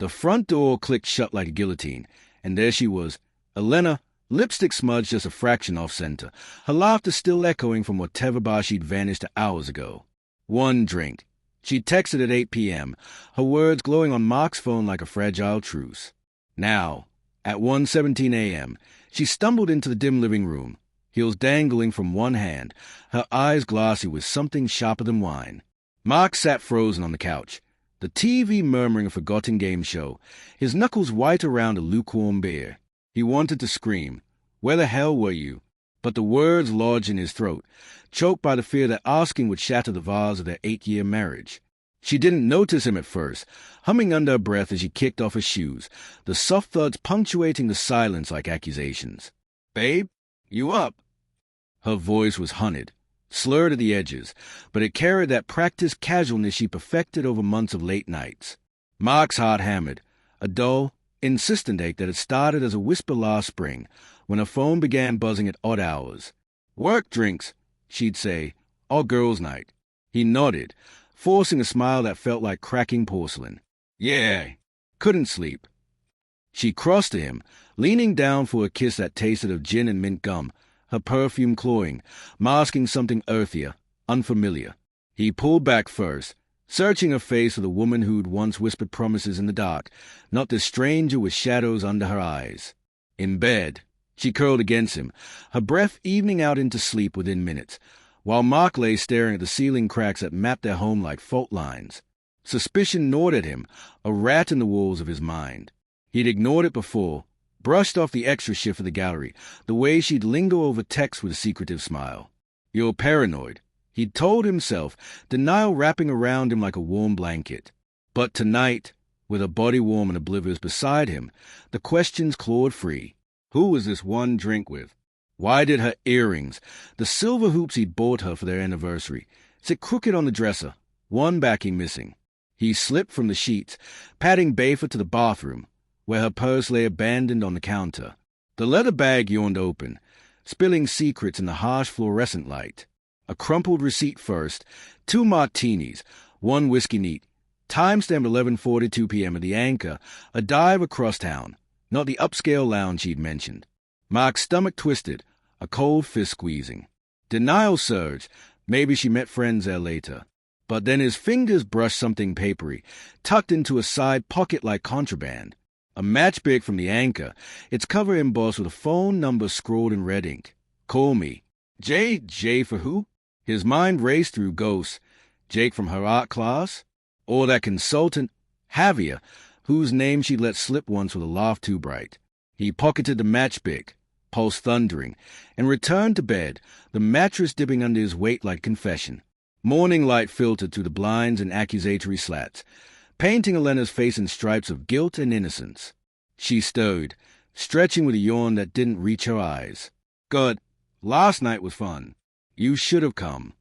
The front door clicked shut like a guillotine, and there she was, Elena, lipstick smudged just a fraction off center, her laughter still echoing from whatever bar she'd vanished hours ago. One drink. She texted at 8 p.m., her words glowing on Mark's phone like a fragile truce. Now, at 1:17 a.m., she stumbled into the dim living room, heels dangling from one hand, her eyes glassy with something sharper than wine. Mark sat frozen on the couch, the TV murmuring a forgotten game show, his knuckles white around a lukewarm beer. He wanted to scream, "Where the hell were you?" But the words lodged in his throat, choked by the fear that asking would shatter the vase of their 8-year marriage. She didn't notice him at first, humming under her breath as she kicked off her shoes, the soft thuds punctuating the silence like accusations. "Babe, you up?" Her voice was hunted, slurred at the edges, but it carried that practiced casualness she perfected over months of late nights. Mark's heart hammered, a dull, insistent ache that had started as a whisper last spring, when her phone began buzzing at odd hours. "Work drinks," she'd say, "or girls' night." He nodded, forcing a smile that felt like cracking porcelain. "Yeah, couldn't sleep." She crossed to him, leaning down for a kiss that tasted of gin and mint gum, her perfume cloying, masking something earthier, unfamiliar. He pulled back first, searching her face for the woman who'd once whispered promises in the dark, not this stranger with shadows under her eyes. In bed, she curled against him, her breath evening out into sleep within minutes, while Mark lay staring at the ceiling cracks that mapped their home like fault lines. Suspicion gnawed at him, a rat in the walls of his mind. He'd ignored it before, brushed off the extra shift of the gallery, the way she'd linger over text with a secretive smile. "You're paranoid," he'd told himself, denial wrapping around him like a warm blanket. But tonight, with her body warm and oblivious beside him, the questions clawed free. Who was this one drink with? Why did her earrings, the silver hoops he'd bought her for their anniversary, sit crooked on the dresser, one backing missing? He slipped from the sheets, patting Bayford to the bathroom, where her purse lay abandoned on the counter. The leather bag yawned open, spilling secrets in the harsh fluorescent light. A crumpled receipt first, 2 martinis, 1 whiskey neat, timestamp 11:42 p.m. at the Anchor, a dive across town, not the upscale lounge she'd mentioned. Mark's stomach twisted, a cold fist squeezing. Denial surged, maybe she met friends there later. But then his fingers brushed something papery, tucked into a side pocket like contraband. A match big from the Anchor, its cover embossed with a phone number scrawled in red ink. "Call me." J for who? His mind raced through ghosts. Jake from her art class? Or that consultant, Javier, whose name she'd let slip once with a laugh too bright. He pocketed the matchpick, pulse thundering, and returned to bed, the mattress dipping under his weight like confession. Morning light filtered through the blinds and accusatory slats, painting Elena's face in stripes of guilt and innocence. She stirred, stretching with a yawn that didn't reach her eyes. "Good. Last night was fun. You should have come."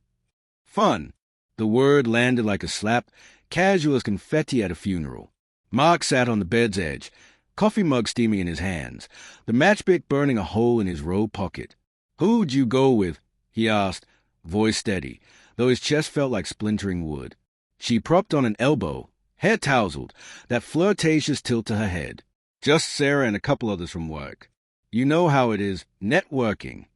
Fun. The word landed like a slap, casual as confetti at a funeral. Mark sat on the bed's edge, coffee mug steaming in his hands, the matchpick burning a hole in his robe pocket. "Who'd you go with?" he asked, voice steady, though his chest felt like splintering wood. She propped on an elbow, hair tousled, that flirtatious tilt to her head. "Just Sarah and a couple others from work. You know how it is, networking."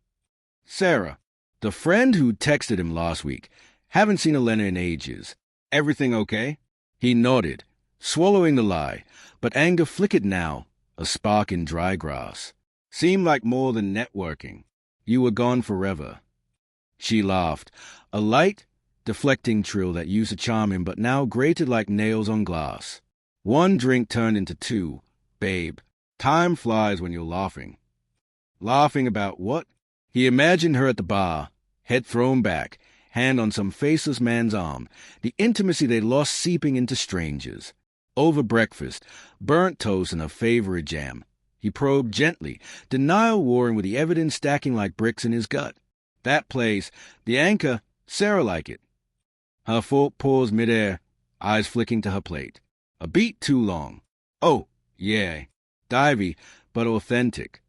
Sarah, the friend who texted him last week. "Haven't seen Elena in ages. Everything okay?" He nodded, swallowing the lie, but anger flickered now, a spark in dry grass. "Seemed like more than networking. You were gone forever." She laughed, a light, deflecting trill that used to charm him but now grated like nails on glass. One drink turned into 2. "Babe, time flies when you're laughing." Laughing about what? He imagined her at the bar, head thrown back, hand on some faceless man's arm, the intimacy they lost seeping into strangers. Over breakfast, burnt toast and her favorite jam. He probed gently, denial warring with the evidence stacking like bricks in his gut. That place, the Anchor, Sarah like it. Her fork paused midair, eyes flicking to her plate. A beat too long. "Oh, yeah. Divey, but authentic."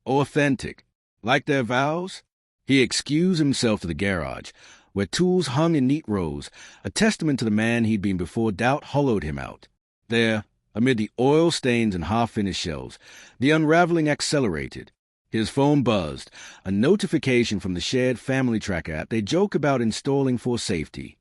Authentic. Like their vows? He excused himself to the garage, where tools hung in neat rows, a testament to the man he'd been before doubt hollowed him out. There, Amid the oil stains and half-finished shelves, the unraveling accelerated. His phone buzzed, a notification from the shared family tracker app they joke about installing for safety.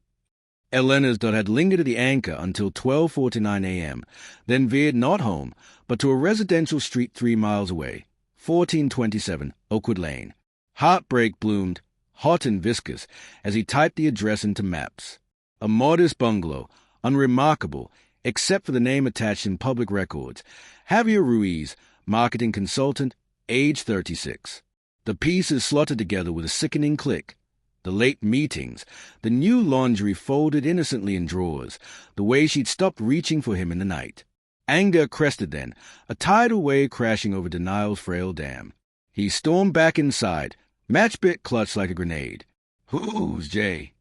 Elena's dot had lingered at the anchor until 12:49 a.m., then veered not home, but to a residential street 3 miles away, 1427 Oakwood Lane. Heartbreak bloomed, hot and viscous, as he typed the address into maps. A modest bungalow, unremarkable, except for the name attached in public records. Javier Ruiz, marketing consultant, age 36. The pieces slotted together with a sickening click. The late meetings, the new laundry folded innocently in drawers, the way she'd stopped reaching for him in the night. Anger crested then, a tidal wave crashing over denial's frail dam. He stormed back inside, matchbit clutched like a grenade. "Who's Jay?"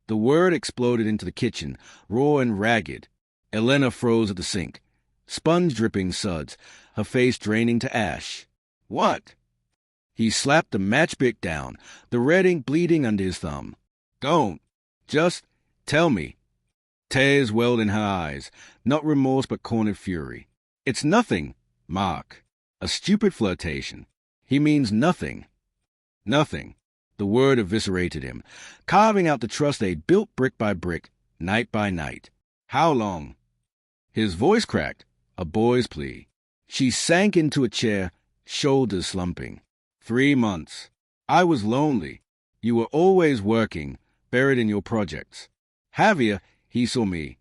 The word exploded into the kitchen, raw and ragged. Elena froze at the sink, sponge-dripping suds, her face draining to ash. "What?" He slapped the matchpick down, the red ink bleeding under his thumb. "Don't. Just tell me." Tears welled in her eyes, not remorse but cornered fury. "It's nothing, Mark. A stupid flirtation. He means nothing." Nothing. The word eviscerated him, carving out the trust they'd built brick by brick, night by night. "How long?" His voice cracked, a boy's plea. She sank into a chair, shoulders slumping. 3 months. I was lonely. You were always working, buried in your projects. Javier, he saw me.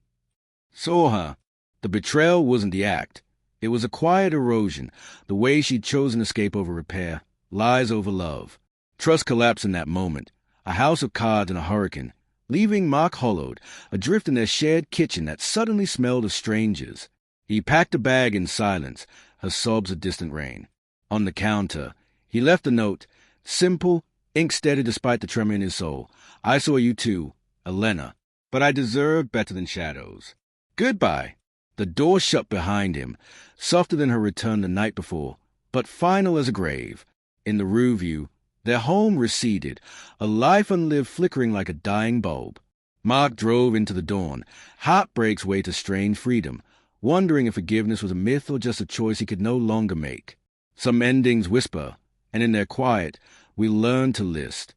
Saw her. The betrayal wasn't the act. It was a quiet erosion, the way she'd chosen escape over repair, lies over love. Trust collapsed in that moment, a house of cards in a hurricane, leaving Mark hollowed, adrift in their shared kitchen that suddenly smelled of strangers. He packed a bag in silence, her sobs a distant rain. On the counter, he left a note, simple, ink-steady despite the tremor in his soul. "I saw you too, Elena, but I deserved better than shadows. Goodbye." The door shut behind him, softer than her return the night before, but final as a grave. In the rear view, their home receded, a life unlived flickering like a dying bulb. Mark drove into the dawn, heartbreak's way to strange freedom, wondering if forgiveness was a myth or just a choice he could no longer make. Some endings whisper, and in their quiet, we learn to list.